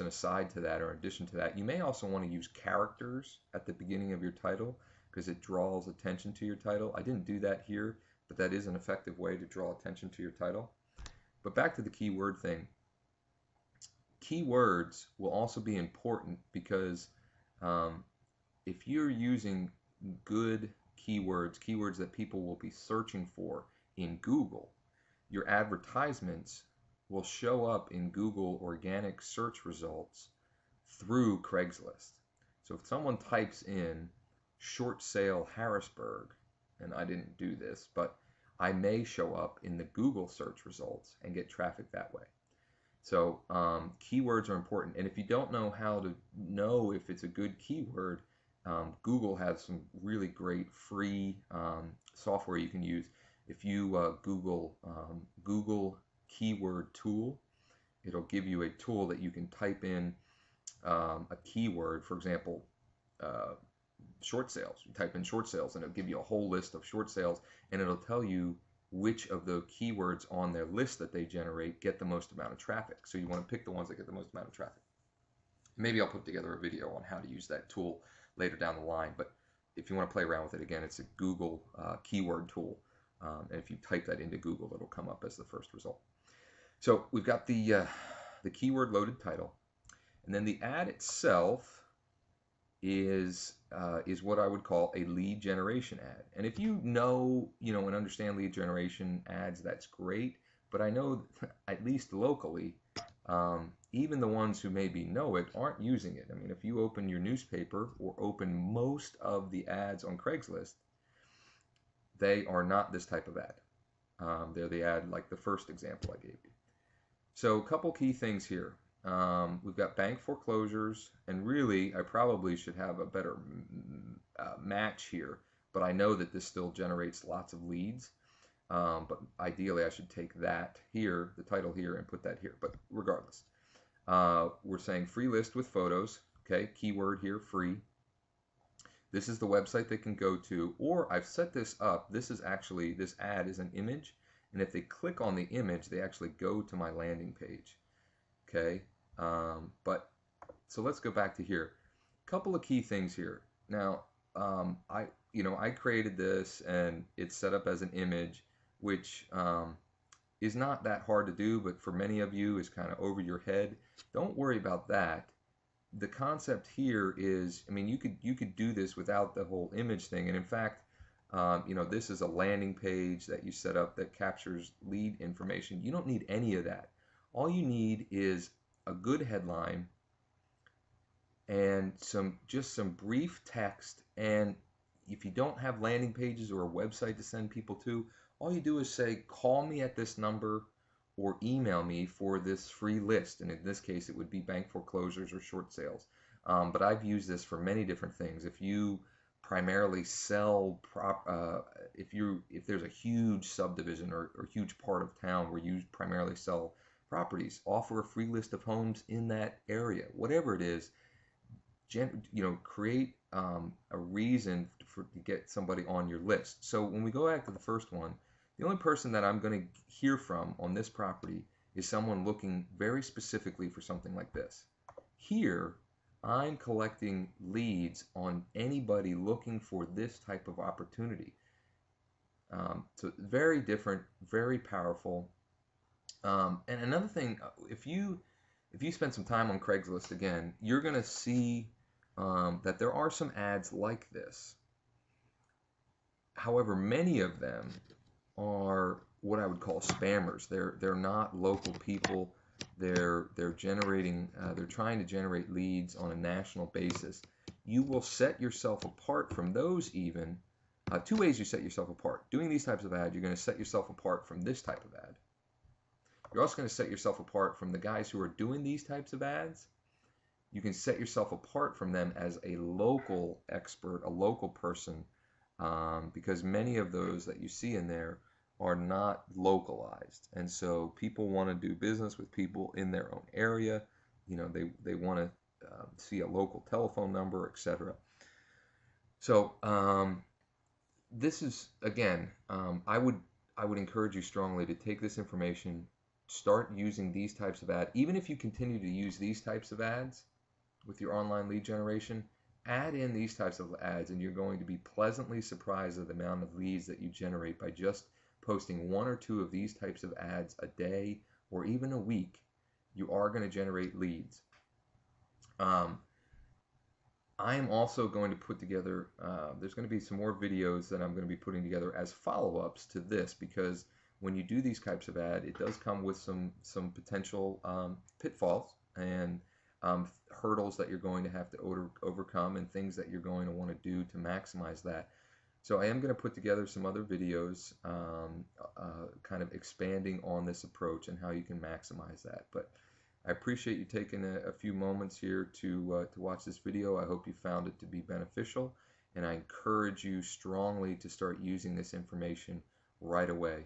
an aside to that, or in addition to that, you may also want to use characters at the beginning of your title because it draws attention to your title. I didn't do that here, but that is an effective way to draw attention to your title. But back to the keyword thing. Keywords will also be important because um, if you're using good keywords, keywords that people will be searching for in Google, your advertisements will show up in Google organic search results through Craigslist. So if someone types in short sale Harrisburg, and I didn't do this, but I may show up in the Google search results and get traffic that way. So keywords are important. And if you don't know how to know if it's a good keyword, Google has some really great free software you can use. If you Google keyword tool, it'll give you a tool that you can type in a keyword. For example, short sales. You type in short sales and it'll give you a whole list of short sales, and it'll tell you which of the keywords on their list that they generate get the most amount of traffic. So you want to pick the ones that get the most amount of traffic. Maybe I'll put together a video on how to use that tool later down the line, but if you want to play around with it, again, it's a Google keyword tool, and if you type that into Google, it'll come up as the first result. So we've got the keyword loaded title, and then the ad itself is what I would call a lead generation ad. And if you know and understand lead generation ads, that's great. But I know at least locally, even the ones who maybe know it aren't using it. I mean, if you open your newspaper or open most of the ads on Craigslist, they are not this type of ad. They're the ad like the first example I gave you. So a couple key things here. We've got bank foreclosures, and really I probably should have a better match here, but I know that this still generates lots of leads. But ideally I should take that here, the title here, and put that here. But regardless, we're saying free list with photos. Okay, keyword here, free. This is the website they can go to, or I've set this up. This ad is an image, and if they click on the image, they actually go to my landing page. Okay, so let's go back to here. Couple of key things here. Now, I created this and it's set up as an image, which is not that hard to do, but for many of you is kind of over your head. Don't worry about that. The concept here is, I mean, you could do this without the whole image thing, and in fact, this is a landing page that you set up that captures lead information. You don't need any of that. All you need is a good headline and just some brief text. And if you don't have landing pages or a website to send people to, all you do is say, call me at this number or email me for this free list. And in this case, it would be bank foreclosures or short sales. But I've used this for many different things. If you primarily sell if there's a huge subdivision or huge part of town where you primarily sell properties, offer a free list of homes in that area. Whatever it is, create a reason to get somebody on your list. So when we go back to the first one, the only person that I'm going to hear from on this property is someone looking very specifically for something like this. Here, I'm collecting leads on anybody looking for this type of opportunity. So very different, very powerful. And another thing, if you spend some time on Craigslist, again, you're going to see that there are some ads like this. However, many of them are what I would call spammers. They're not local people. They're generating. They're trying to generate leads on a national basis. You will set yourself apart from those. Even two ways you set yourself apart. Doing these types of ads, you're going to set yourself apart from this type of ad. You're also going to set yourself apart from the guys who are doing these types of ads. You can set yourself apart from them as a local expert, a local person, because many of those that you see in there are not localized. And so people want to do business with people in their own area. They want to see a local telephone number, etc. So this is, again, I would encourage you strongly to take this information, start using these types of ads. Even if you continue to use these types of ads with your online lead generation, add in these types of ads and you're going to be pleasantly surprised at the amount of leads that you generate by just posting one or two of these types of ads a day or even a week. You are going to generate leads. I am also going to put together, there's going to be some more videos that I'm going to be putting together as follow-ups to this, because when you do these types of ad, it does come with some potential pitfalls and hurdles that you're going to have to overcome, and things that you're going to want to do to maximize that. So I am going to put together some other videos kind of expanding on this approach and how you can maximize that. But I appreciate you taking a few moments here to watch this video. I hope you found it to be beneficial, and I encourage you strongly to start using this information right away.